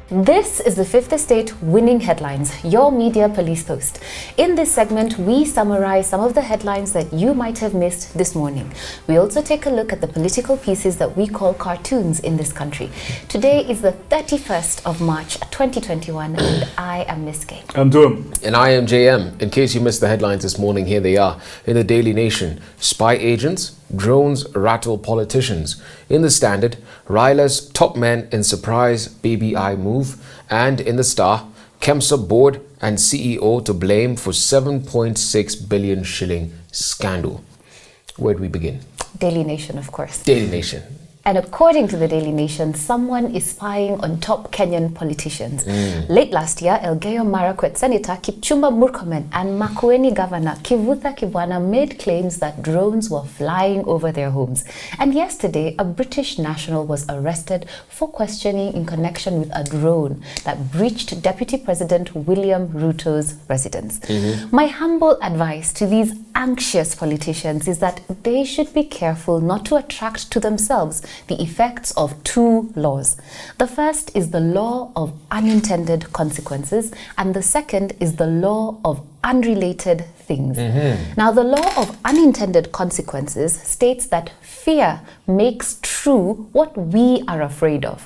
This is the Fifth Estate Winning Headlines, your media police post. In this segment, we summarize some of the headlines that you might have missed this morning. We also take a look at the political pieces that we call cartoons in this country. Today is the 31st of March, 2021, and I am Miss K. I'm Doom. And I am JM. In case you missed the headlines this morning, here they are. In the Daily Nation, spy agents, drones rattle politicians. In the Standard, Ryla's top men in surprise BBI move. And in the Star, KEMSA board and CEO to blame for 7.6 billion shilling scandal. Where do we begin? Daily Nation, of course. Daily Nation. And according to the Daily Nation, someone is spying on top Kenyan politicians. Late last year, Elgeyo Marakwet Senator Kipchumba Murkomen and Makueni Governor Kivutha Kibwana made claims that drones were flying over their homes. And yesterday, a British national was arrested for questioning in connection with a drone that breached Deputy President William Ruto's residence. My humble advice to these anxious politicians is that they should be careful not to attract to themselves the effects of two laws. The first is the law of unintended consequences, and the second is the law of unrelated things. Now, the law of unintended consequences states that fear makes true what we are afraid of.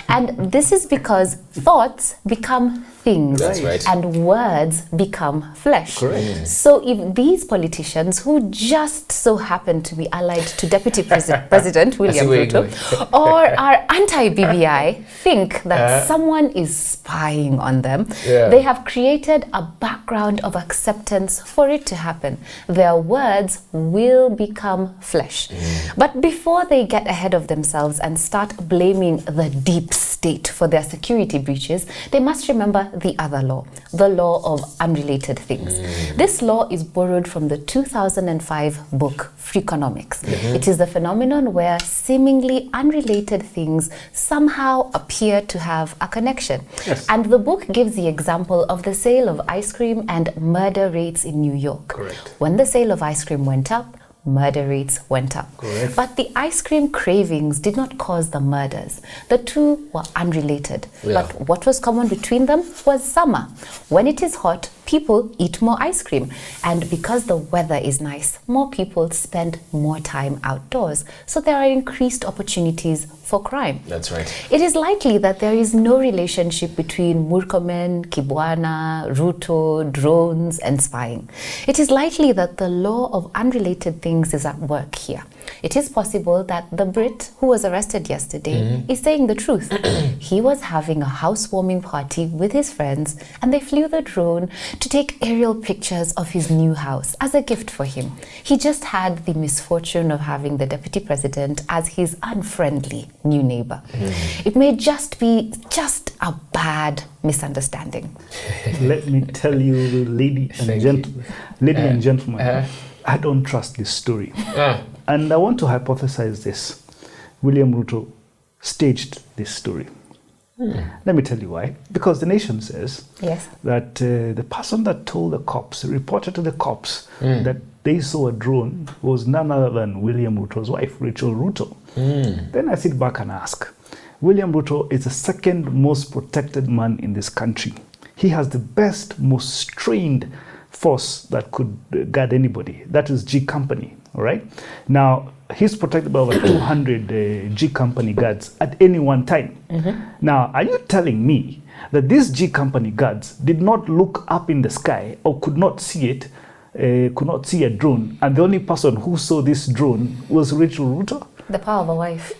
And this is because thoughts become things. That's right. And words become flesh. Correct. So if these politicians who just so happen to be allied to Deputy President William Ruto or are anti-BBI think that someone is spying on them, they have created a background of acceptance for it to happen. Their words will become flesh. But before they get ahead of themselves and start blaming the deep state for their security breaches, they must remember the other law, the law of unrelated things. This law is borrowed from the 2005 book, Freakonomics. It is the phenomenon where seemingly unrelated things somehow appear to have a connection. And the book gives the example of the sale of ice cream and murder rates in New York. Correct. When the sale of ice cream went up, murder rates went up. Correct. But the ice cream cravings did not cause the murders. The two were unrelated. But what was common between them was summer. When it is hot, people eat more ice cream. And because the weather is nice, more people spend more time outdoors. So there are increased opportunities for crime. That's right. It is likely that there is no relationship between Murkomen, Kibwana, Ruto, drones, and spying. It is likely that the law of unrelated things is at work here. It is possible that the Brit who was arrested yesterday is saying the truth. He was having a housewarming party with his friends, and they flew the drone to take aerial pictures of his new house as a gift for him. He just had the misfortune of having the deputy president as his unfriendly new neighbor. It may just be a bad misunderstanding. Let me tell you, lady and gentlemen, I don't trust this story. And I want to hypothesize this. William Ruto staged this story. Let me tell you why. Because the Nation says that the person that told the cops, reported to the cops that they saw a drone was none other than William Ruto's wife, Rachel Ruto. Then I sit back and ask, William Ruto is the second most protected man in this country. He has the best, most trained force that could guard anybody. That is G Company, all right? Now, he's protected by over 200 G Company guards at any one time. Now, are you telling me that these G Company guards did not look up in the sky or could not see it, could not see a drone, and the only person who saw this drone was Rachel Ruto? The power of a wife.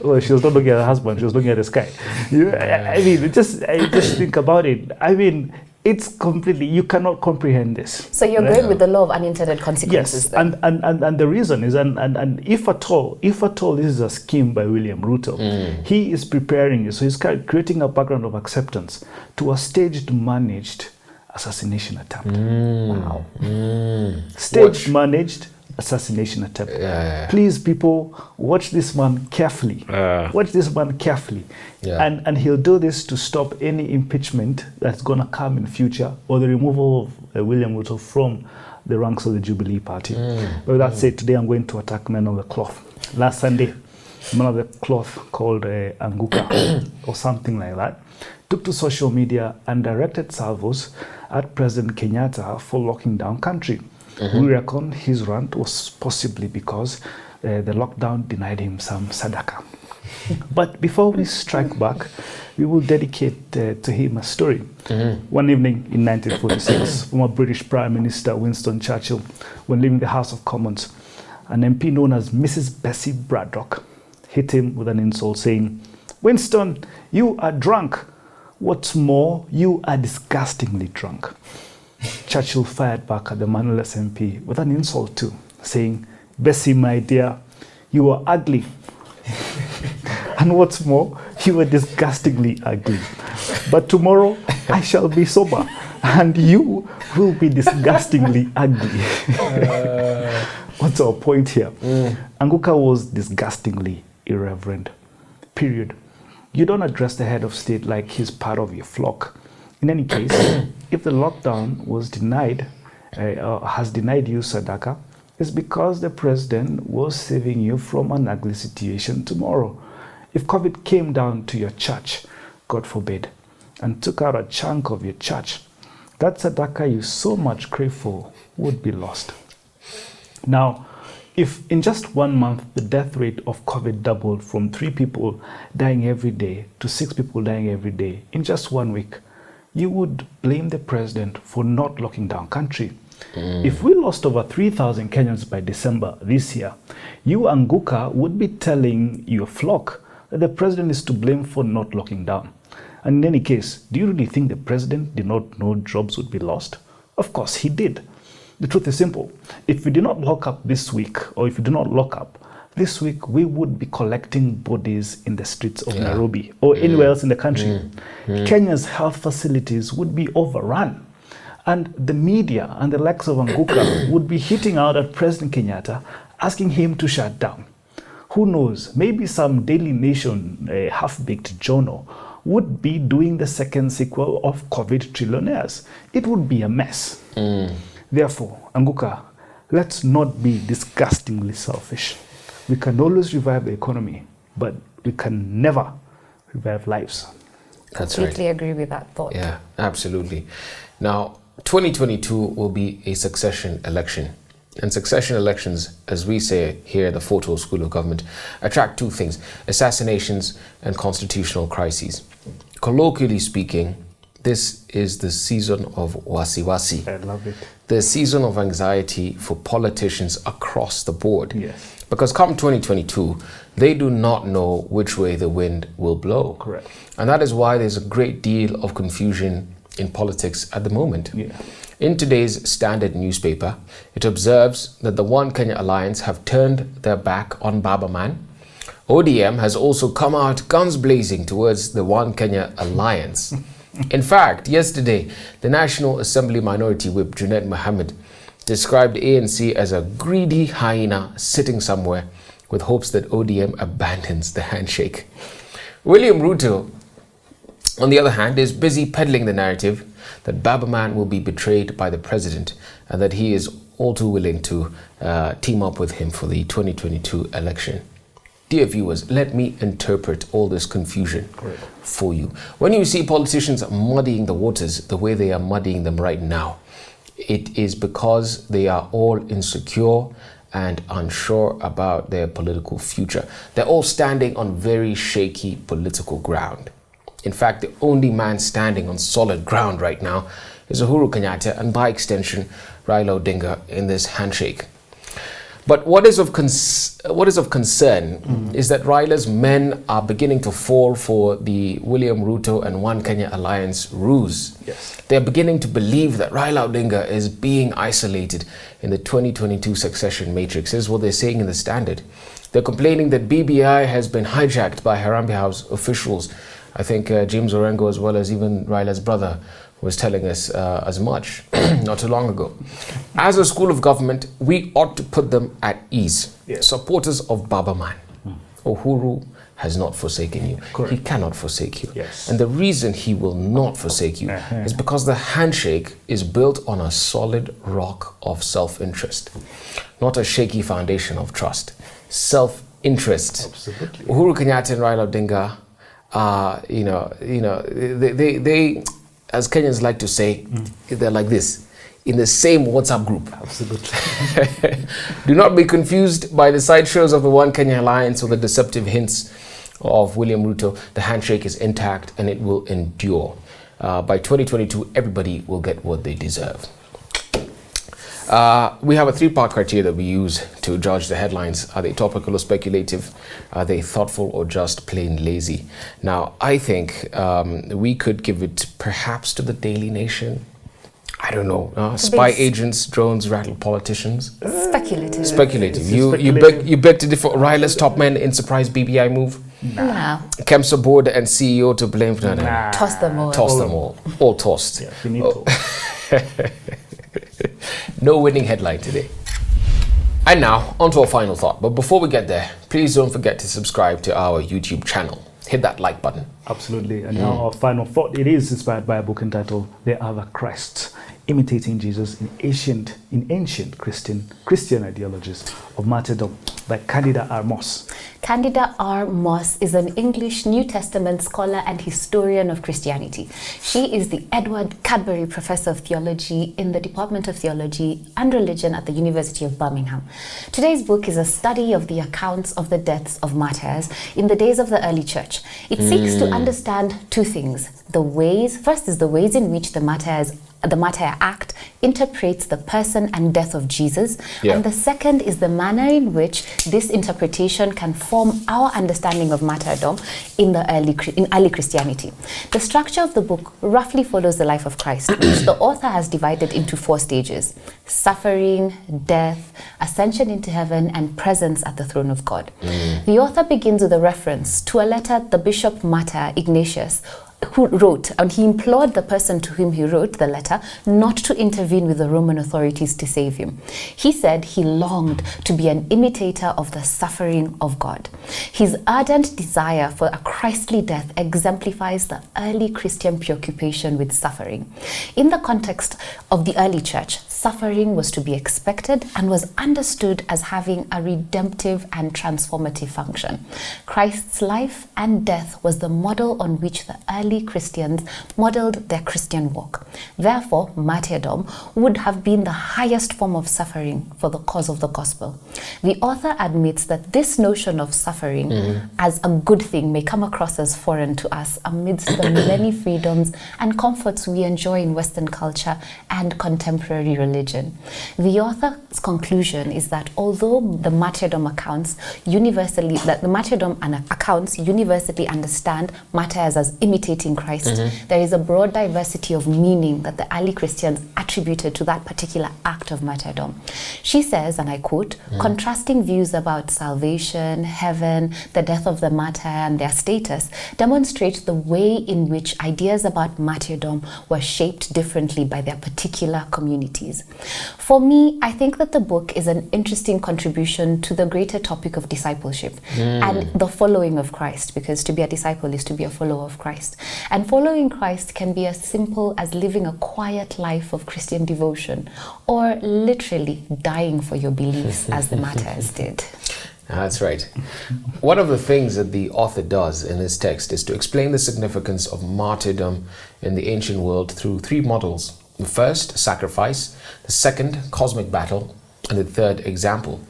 Well, she was not looking at her husband, she was looking at the sky. I mean, just think about it. I mean, it's completely, you cannot comprehend this. So you're going with the law of unintended consequences. Yes, and the reason is, and if at all this is a scheme by William Ruto, he is preparing it, so he's creating a background of acceptance to a staged, managed assassination attempt. Wow. Staged, managed assassination attempt. Please, people, watch this man carefully. Watch this man carefully. And he'll do this to stop any impeachment that's going to come in future, or the removal of William Ruto from the ranks of the Jubilee Party. But with that said, today I'm going to attack men of the cloth. Last Sunday, man of the cloth called Anguka or something like that, took to social media and directed salvos at President Kenyatta for locking down country. We reckon his rant was possibly because the lockdown denied him some sadaka. But before we strike back, we will dedicate to him a story. One evening in 1946, former British Prime Minister Winston Churchill, when leaving the House of Commons, an MP known as Mrs. Bessie Braddock hit him with an insult saying, "Winston, you are drunk. What's more, you are disgustingly drunk." Churchill fired back at the mannerless MP with an insult too, saying, "Bessie, my dear, you are ugly. And what's more, you are disgustingly ugly. But tomorrow I shall be sober, and you will be disgustingly ugly." What's our point here? Anguka was disgustingly irreverent. Period. You don't address the head of state like he's part of your flock. In any case, if the lockdown was denied, or has denied you sadaka, it's because the president was saving you from an ugly situation tomorrow. If COVID came down to your church, God forbid, and took out a chunk of your church, that sadaka you so much crave for would be lost. Now, if in just 1 month the death rate of COVID doubled from 3 people dying every day to 6 people dying every day in just 1 week, you would blame the president for not locking down country. If we lost over 3,000 Kenyans by December this year, you, Anguka, would be telling your flock that the president is to blame for not locking down. And in any case, do you really think the president did not know jobs would be lost? Of course he did. The truth is simple. If we do not lock up this week, or if we do not lock up this week, we would be collecting bodies in the streets of Nairobi or anywhere else in the country. Kenya's health facilities would be overrun. And the media and the likes of Anguka would be hitting out at President Kenyatta, asking him to shut down. Who knows, maybe some Daily Nation half-baked journal would be doing the second sequel of COVID Trillionaires. It would be a mess. Therefore, Anguka, let's not be disgustingly selfish. We can always revive the economy, but we can never revive lives. That's Completely right. agree with that thought. Yeah, absolutely. Now, 2022 will be a succession election. And succession elections, as we say here at the Fort Hall School of Government, attract 2 things: assassinations and constitutional crises. Colloquially speaking, this is the season of wasiwasi. I love it. The season of anxiety for politicians across the board. Yes. Because come 2022, they do not know which way the wind will blow. Correct. And that is why there's a great deal of confusion in politics at the moment. Yeah. In today's Standard newspaper, it observes that the One Kenya Alliance have turned their back on Baba Man. ODM has also come out guns blazing towards the One Kenya Alliance. In fact, yesterday, the National Assembly Minority Whip, Junaid Mohammed, described ANC as a greedy hyena sitting somewhere with hopes that ODM abandons the handshake. William Ruto, on the other hand, is busy peddling the narrative that Baba Man will be betrayed by the president and that he is all too willing to team up with him for the 2022 election. Dear viewers, let me interpret all this confusion for you. When you see politicians muddying the waters the way they are muddying them right now, it is because they are all insecure and unsure about their political future. They're all standing on very shaky political ground. In fact, the only man standing on solid ground right now is Uhuru Kenyatta and by extension, Raila Odinga in this handshake. But what is of concern is that Raila's men are beginning to fall for the William Ruto and One Kenya Alliance ruse. Yes. They're beginning to believe that Raila Odinga is being isolated in the 2022 succession matrix. This is what they're saying in the Standard. They're complaining that BBI has been hijacked by Harambee House officials. I think James Orengo, as well as even Raila's brother, was telling us as much not too long ago. As a school of government, we ought to put them at ease. Yes. Supporters of Baba Man, Uhuru has not forsaken you. Correct. He cannot forsake you. Yes. And the reason he will not forsake you is because the handshake is built on a solid rock of self-interest, not a shaky foundation of trust. interest. Absolutely. Uhuru Kenyatta and Raila Odinga, they, as Kenyans like to say, they're like this, in the same WhatsApp group. Absolutely. Do not be confused by the sideshows of the One Kenya Alliance or the deceptive hints of William Ruto. The handshake is intact and it will endure. By 2022, everybody will get what they deserve. We have a three-part criteria that we use to judge the headlines. Are they topical or speculative? Are they thoughtful or just plain lazy? Now, I think we could give it perhaps to the Daily Nation. I don't know. Spy agents, drones, rattle politicians. Speculative. Speculative. You beg to differ. Raila's top men in surprise BBI move. Nah. KEMSA board and CEO to blame. Nah. Toss them all. Toss them all. All tossed. Yeah, finito. No winning headline today. And now, on to our final thought. But before we get there, please don't forget to subscribe to our YouTube channel. Hit that like button. Absolutely. And now our final thought. It is inspired by a book entitled The Other Christ, Imitating Jesus in Ancient Christian Ideologies of Martyrdom by Candida R. Moss. Candida R. Moss is an English New Testament scholar and historian of Christianity. She is the Edward Cadbury Professor of Theology in the Department of Theology and Religion at the University of Birmingham. Today's book is a study of the accounts of the deaths of martyrs in the days of the early church. It seeks to understand two things. First is the ways in which the martyr act interprets the person and death of Jesus. Yeah. And the second is the manner in which this interpretation can form our understanding of martyrdom in early Christianity. The structure of the book roughly follows the life of Christ, which the author has divided into 4 stages: suffering, death, ascension into heaven, and presence at the throne of God. The author begins with a reference to a letter the bishop martyr Ignatius who wrote, and he implored the person to whom he wrote the letter not to intervene with the Roman authorities to save him. He said he longed to be an imitator of the suffering of God. His ardent desire for a Christly death exemplifies the early Christian preoccupation with suffering. In the context of the early church, suffering was to be expected and was understood as having a redemptive and transformative function. Christ's life and death was the model on which the early Christians modeled their Christian walk. Therefore, martyrdom would have been the highest form of suffering for the cause of the gospel. The author admits that this notion of suffering as a good thing may come across as foreign to us amidst the many freedoms and comforts we enjoy in Western culture and contemporary religion. The author's conclusion is that although the martyrdom accounts universally understand martyrs as imitating Christ, there is a broad diversity of meaning that the early Christians attributed to that particular act of martyrdom. She says, and I quote, contrasting views about salvation, heaven, the death of the martyr, and their status demonstrate the way in which ideas about martyrdom were shaped differently by their particular communities. For me, I think that the book is an interesting contribution to the greater topic of discipleship and the following of Christ, because to be a disciple is to be a follower of Christ. And following Christ can be as simple as living a quiet life of Christian devotion, or literally dying for your beliefs as the martyrs did. That's right. One of the things that the author does in this text is to explain the significance of martyrdom in the ancient world through 3 models. The first, sacrifice; the second, cosmic battle; and the third, example.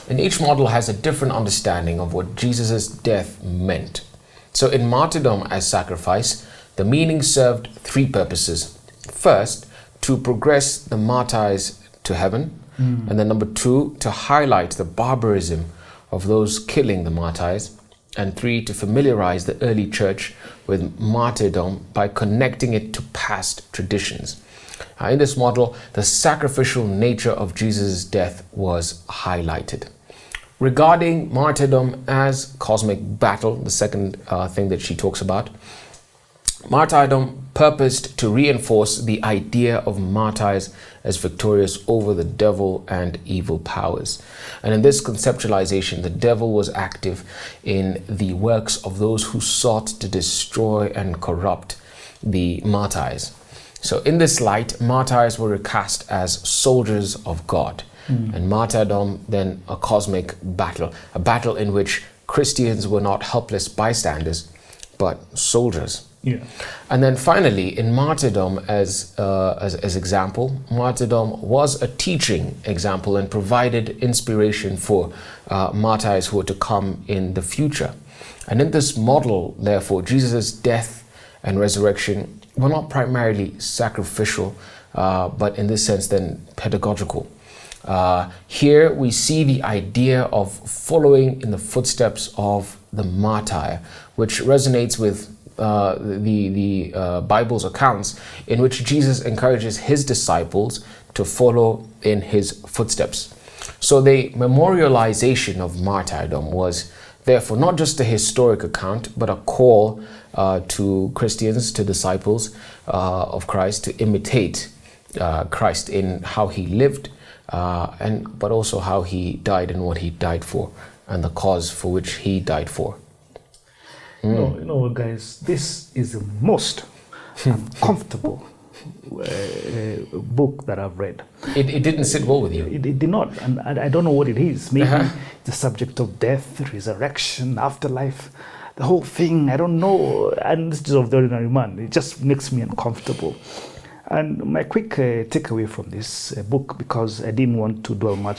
And each model has a different understanding of what Jesus' death meant. So in martyrdom as sacrifice, the meaning served 3 purposes. First, to progress the martyrs to heaven, and then number 2, to highlight the barbarism of those killing the martyrs, and 3, to familiarize the early church with martyrdom by connecting it to past traditions. In this model, the sacrificial nature of Jesus' death was highlighted. Regarding martyrdom as cosmic battle, the second thing that she talks about, martyrdom purposed to reinforce the idea of martyrs as victorious over the devil and evil powers. And in this conceptualization, the devil was active in the works of those who sought to destroy and corrupt the martyrs. So in this light, martyrs were recast as soldiers of God. and martyrdom then a cosmic battle, a battle in which Christians were not helpless bystanders, but soldiers. Yeah. And then finally, in martyrdom as example, martyrdom was a teaching example and provided inspiration for martyrs who were to come in the future. And in this model, therefore, Jesus' death and resurrection were not primarily sacrificial, but in this sense then pedagogical. Here we see the idea of following in the footsteps of the martyr, which resonates with the Bible's accounts, in which Jesus encourages his disciples to follow in his footsteps. So the memorialization of martyrdom was therefore not just a historic account, but a call to Christians, to disciples of Christ, to imitate Christ in how he lived, but also how he died and what he died for, and the cause for which he died for. You know, guys, this is the most uncomfortable book that I've read. It didn't sit well with you. It did not, and I don't know what it is. Maybe the subject of death, resurrection, afterlife, the whole thing. I don't know. And this is of the ordinary man. It just makes me uncomfortable. And my quick takeaway from this book, because I didn't want to dwell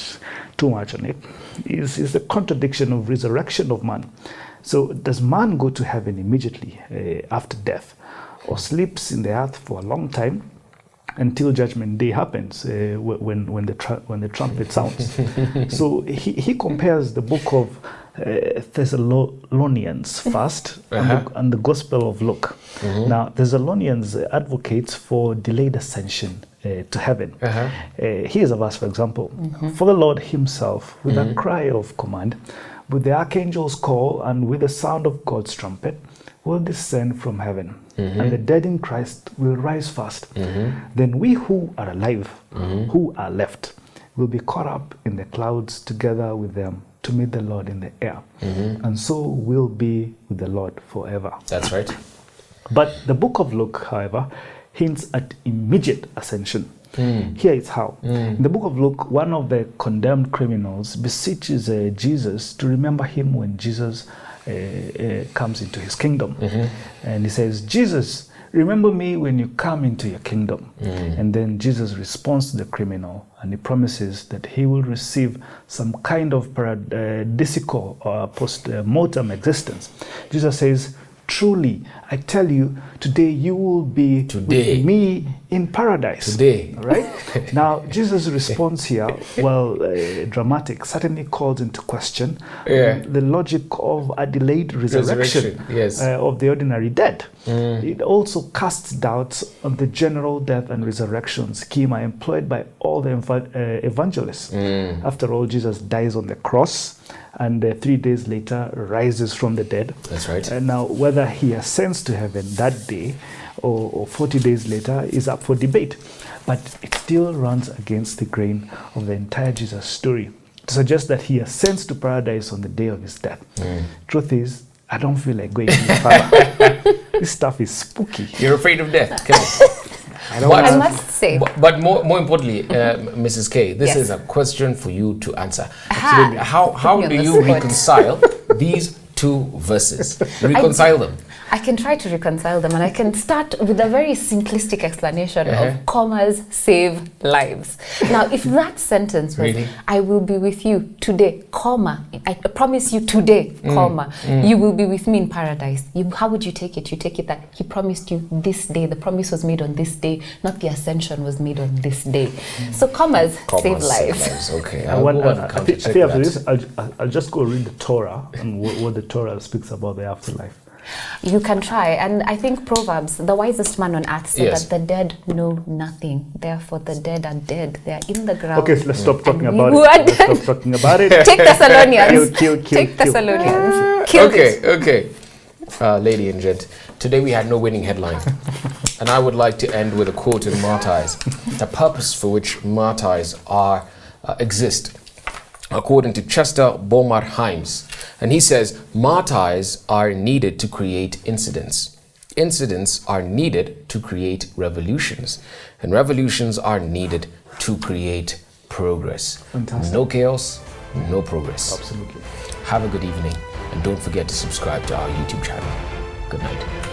too much on it, is the contradiction of resurrection of man. So does man go to heaven immediately after death, or sleeps in the earth for a long time until judgment day happens when the trumpet sounds? So he compares the book of Thessalonians first and the Gospel of Luke. Now Thessalonians advocates for delayed ascension to heaven. Here's a verse, for example. For the Lord himself, with a cry of command, with the archangel's call, and with the sound of God's trumpet, will descend from heaven, and the dead in Christ will rise first. Then we who are alive, who are left, will be caught up in the clouds together with them to meet the Lord in the air, and so will be with the Lord forever. That's right. But the book of Luke, however, hints at immediate ascension. Here is how. In the book of Luke, one of the condemned criminals beseeches Jesus to remember him when Jesus comes into his kingdom. And he says, Jesus, remember me when you come into your kingdom. And then Jesus responds to the criminal, and he promises that he will receive some kind of paradisical or post-mortem existence. Jesus says, truly, I tell you, today you will be with me in paradise. Today. All right? Now, Jesus' response here, well, dramatic, certainly calls into question the logic of a delayed resurrection of the ordinary dead. It also casts doubts on the general death and resurrection schema employed by all the evangelists. After all, Jesus dies on the cross, and 3 days later rises from the dead. That's right. And now whether he ascends to heaven that day or 40 days later is up for debate. But it still runs against the grain of the entire Jesus story to suggest that he ascends to paradise on the day of his death. Truth is, I don't feel like going to the Father. This stuff is spooky. You're afraid of death. Come on. I must say. But more importantly, Mrs. K, this is a question for you to answer. Absolutely. How do you reconcile these two verses? Reconcile them. I can try to reconcile them, and I can start with a very simplistic explanation of commas save lives. Now, if that sentence was, I will be with you today, comma, I promise you today, comma, you will be with me in paradise. How would you take it? You take it that he promised you this day, the promise was made on this day, not the ascension was made on this day. So commas save lives. Okay. I think after this, I'll just go read the Torah and what the Torah speaks about the afterlife. You can try, and I think Proverbs, the wisest man on earth, said that the dead know nothing. Therefore, the dead are dead. They are in the ground. Okay, so let's stop talking about it. Let's stop talking about it. Take Thessalonians. Kill. Take Thessalonians. Kill it. Okay. Lady and gent, today we had no winning headline. And I would like to end with a quote in Martyrs. The purpose for which martyrs exist, according to Chester Beaumont-Himes. And he says, martyrs are needed to create incidents. Incidents are needed to create revolutions. And revolutions are needed to create progress. Fantastic. No chaos, no progress. Absolutely. Have a good evening, and don't forget to subscribe to our YouTube channel. Good night.